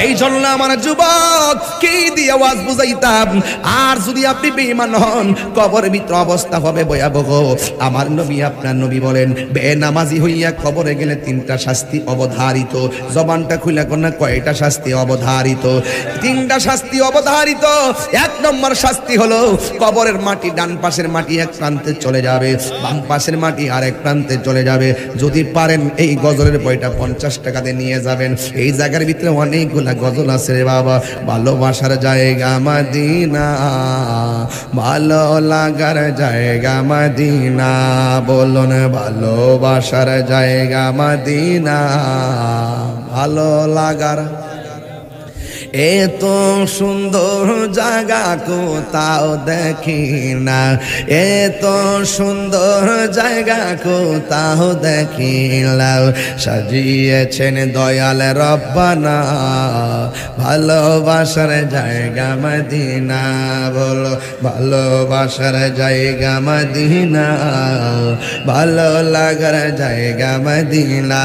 এই জন্য আমার যুবক কি দিয়ে আওয়াজ বুঝাইতাম, আর যদি আপনি বেঈমান হন কবরের ভিতর অবস্থা হবে ভয়াবহ। আমার নবী আপনার নবী বলেন, বেনামাজি হইয়া কবরে গেলে তিনটা শাস্তি অবধারিত। জবানটা খুলে কোন কয়টা শাস্তি অবধারিত? তিনটা শাস্তি অবধারিত। এক নম্বর শাস্তি হলো কবরের মাটি ডান পাশের মাটি এক প্রান্তে চলে যাবে, বাম পাশের মাটি আরেক প্রান্তে চলে যাবে। যদি পারেন এই গজলের বইটা 50 টাকাতে নিয়ে যাবেন। এই জায়গার ভিতরে অনেকগুলা গজল আছে রে বাবা। ভালোবাসার জায়গা মদিনা, ভালো লাগার জায়গা মদিনা, বলুন ভালোবাসার জায়গা মদিনা, ভালো লাগার। এত সুন্দর জায়গা কোথাও দেখি না, এত সুন্দর জায়গা কোথাও দেখি না, সাজিয়েছেন দয়াল রব্বানা, ভালোবাসার জায়গা মদিনা, বলো ভালোবাসার জায়গা মদিনা, ভালো লাগার জায়গা মদিনা।